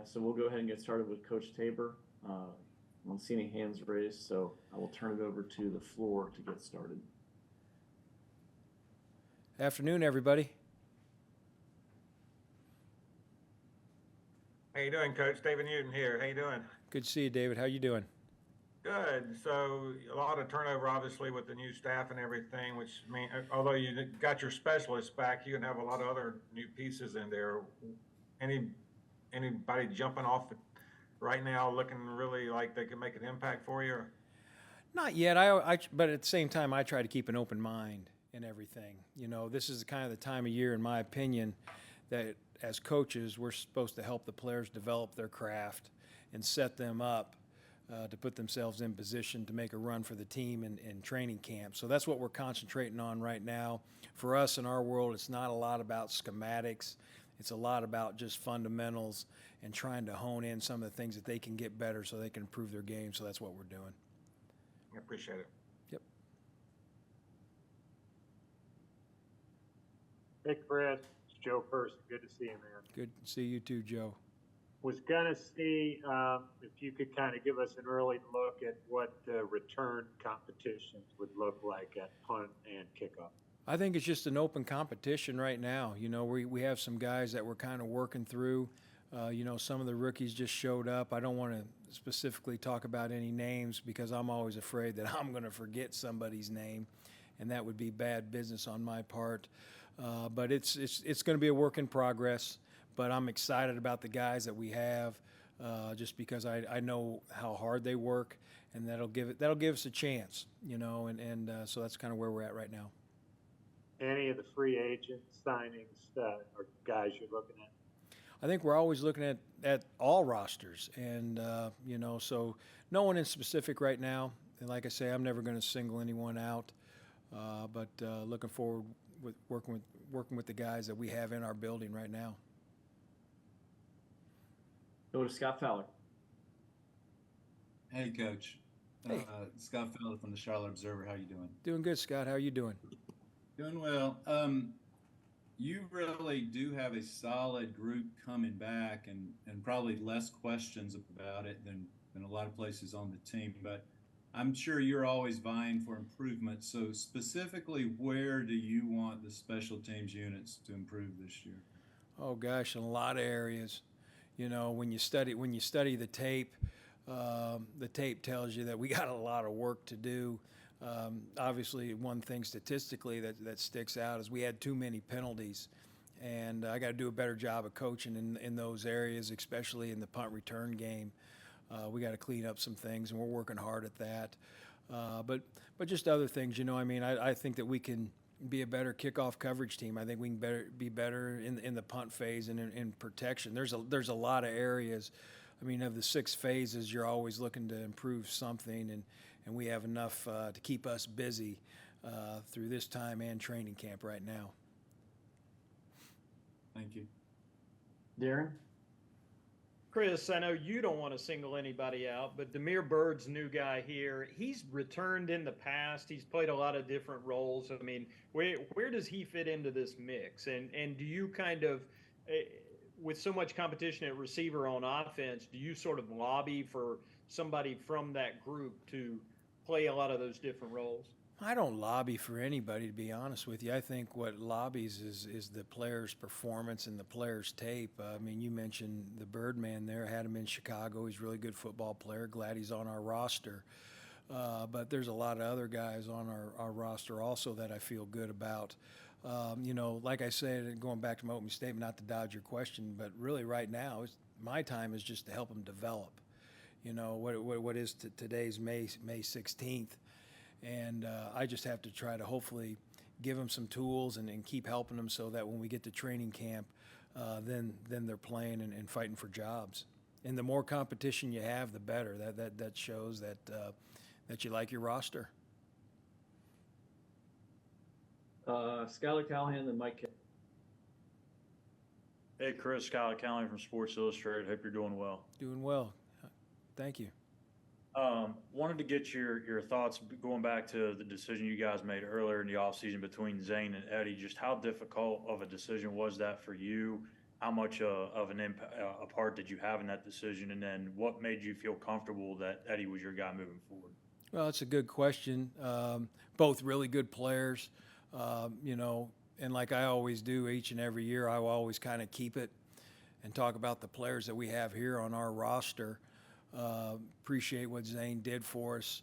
So we'll go ahead and get started with Coach Tabor. I don't see any hands raised, so I will turn it over to the floor to get started. Afternoon, everybody. How you doing, Coach? David Newton here. How you doing? Good to see you, David. How you doing? Good. So a lot of turnover, obviously, with the new staff and everything. Which mean, although you got your specialists back, you can have a lot of other new pieces in there. Anybody jumping off right now, looking really like they can make an impact for you? Not yet. But at the same time, I try to keep an open mind in everything. You know, this is kind of the time of year, in my opinion, that as coaches, we're supposed to help the players develop their craft and set them up to put themselves in position to make a run for the team in training camp. So that's what we're concentrating on right now. For us in our world, it's not a lot about schematics. It's a lot about just fundamentals and trying to hone in some of the things that they can get better so they can improve their game. So that's what we're doing. I appreciate it. Yep. Hey, Chris. It's Joe Person. Good to see you, man. Good to see you too, Joe. Was going to see if you could kind of give us an early look at what the return competitions would look like at punt and kickoff. I think it's just an open competition right now. You know, we have some guys that we're kind of working through. You know, some of the rookies just showed up. I don't want to specifically talk about any names because I'm always afraid that I'm going to forget somebody's name, and that would be bad business on my part. But it's going to be a work in progress. But I'm excited about the guys that we have, just because I know how hard they work, and that'll give us a chance. You know, and so that's kind of where we're at right now. Any of the free agent signings or guys you're looking at? I think we're always looking at all rosters, and you know, so no one in specific right now. And like I say, I'm never going to single anyone out, but looking forward with working with the guys that we have in our building right now. Go to Scott Fowler. Hey, Coach. Hey. Scott Fowler from the Charlotte Observer. How you doing? Doing good, Scott. How are you doing? Doing well. You really do have a solid group coming back, and probably less questions about it than a lot of places on the team. But I'm sure you're always vying for improvement. So specifically, where do you want the special teams units to improve this year? Oh gosh, in a lot of areas. You know, when you study the tape tells you that we got a lot of work to do. Obviously, one thing statistically that sticks out is we had too many penalties, and I got to do a better job of coaching in those areas, especially in the punt return game. We got to clean up some things, and we're working hard at that. But just other things, you know. I mean, I think that we can be a better kickoff coverage team. I think we can be better in the punt phase and in protection. There's a lot of areas. I mean, of the 6 phases, you're always looking to improve something, and we have enough to keep us busy through this time and training camp right now. Thank you. Darren? Chris, I know you don't want to single anybody out, but Demir Bird's new guy here, he's returned in the past. He's played a lot of different roles. I mean, where does he fit into this mix? And do you kind of, with so much competition at receiver on offense, do you sort of lobby for somebody from that group to play a lot of those different roles? I don't lobby for anybody, to be honest with you. I think what lobbies is the player's performance and the player's tape. I mean, you mentioned the Birdman there. I had him in Chicago. He's a really good football player. Glad he's on our roster. But there's a lot of other guys on our roster also that I feel good about. You know, like I said, going back to my opening statement, not to dodge your question, but really right now, my time is just to help them develop. You know, what is today's May 16th. And I just have to try to hopefully give them some tools and keep helping them so that when we get to training camp, then they're playing and fighting for jobs. And the more competition you have, the better. That shows that you like your roster. Skylar Callahan and Mike. Hey, Chris, Skylar Callahan from Sports Illustrated. Hope you're doing well. Doing well. Thank you. Wanted to get your thoughts going back to the decision you guys made earlier in the offseason between Zane and Eddie. Just how difficult of a decision was that for you? how much of an impact, a part did you have in that decision? And then what made you feel comfortable that Eddie was your guy moving forward? Well, it's a good question. Both really good players, and like I always do each and every year, I will always kind of keep it and talk about the players that we have here on our roster. Appreciate what Zane did for us.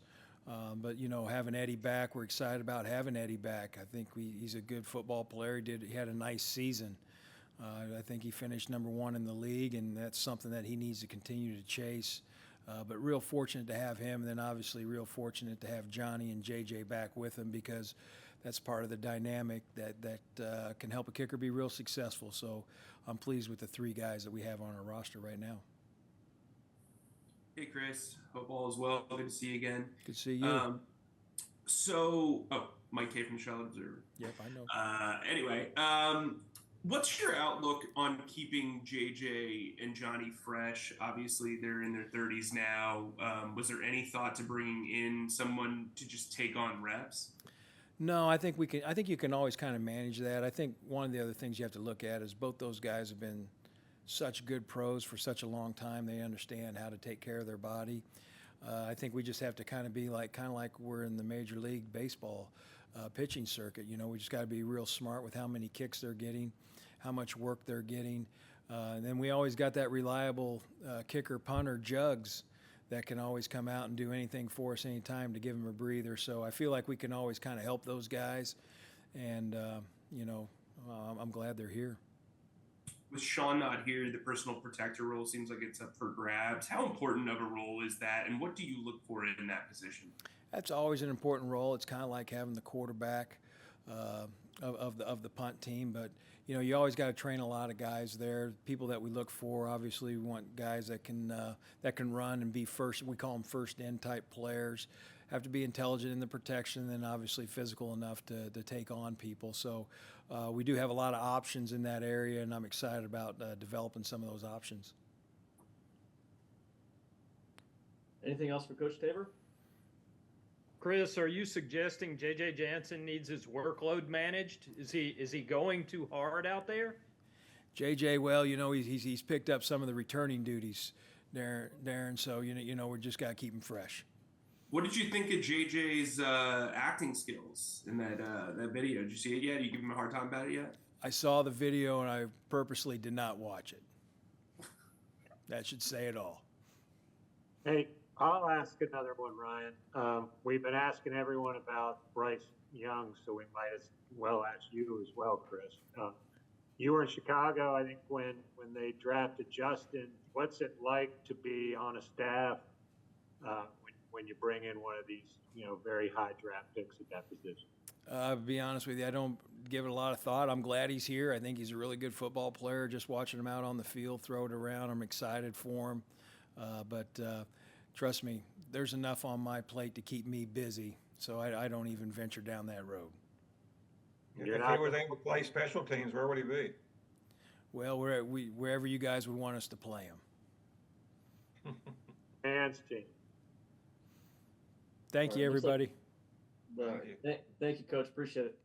But having Eddie back, we're excited about having Eddie back. I think he's a good football player. He had a nice season. I think he finished #1 in the league, and that's something that he needs to continue to chase. But real fortunate to have him, and then obviously real fortunate to have Johnny and JJ back with him, because that's part of the dynamic that can help a kicker be real successful. So I'm pleased with the 3 guys that we have on our roster right now. Hey, Chris. Hope all is well. Good to see you again. Good to see you. Mike K from Charlotte Observer. Yep, I know. Anyway, what's your outlook on keeping JJ and Johnny fresh? Obviously, they're in their 30s now. Was there any thought to bringing in someone to just take on reps? No, I think you can always kind of manage that. I think one of the other things you have to look at is both those guys have been such good pros for such a long time. They understand how to take care of their body. I think we just have to kind of be like we're in the Major League Baseball pitching circuit. We just got to be real smart with how many kicks they're getting, how much work they're getting. And then we always got that reliable kicker, punter, Jugs, that can always come out and do anything for us anytime to give them a breather. So I feel like we can always kind of help those guys. And, I'm glad they're here. With Sean not here, the personal protector role seems like it's up for grabs. How important of a role is that, and what do you look for in that position? That's always an important role. It's kind of like having the quarterback of the punt team, but you always got to train a lot of guys there. People that we look for, obviously, we want guys that can run and be first. We call them first in type players. Have to be intelligent in the protection, and then obviously physical enough to take on people. So we do have a lot of options in that area, and I'm excited about developing some of those options. Anything else for Coach Tabor? Chris, are you suggesting J.J. Jansen needs his workload managed? Is he going too hard out there? JJ, well, he's picked up some of the returning duties, Darren. So we just got to keep him fresh. What did you think of JJ's acting skills in that video? Did you see it yet? Did you give him a hard time about it yet? I saw the video, and I purposely did not watch it. That should say it all. Hey, I'll ask another one, Ryan. We've been asking everyone about Bryce Young, so we might as well ask you as well, Chris. You were in Chicago, I think, when they drafted Justin. What's it like to be on a staff when you bring in one of these, very high draft picks at that position? To be honest with you, I don't give it a lot of thought. I'm glad he's here. I think he's a really good football player. Just watching him out on the field, throw it around, I'm excited for him. But trust me, there's enough on my plate to keep me busy, so I don't even venture down that road. If he was able to play special teams, where would he be? Well, wherever you guys would want us to play him. Hands team. Thank you, everybody. Thank you, Coach. Appreciate it.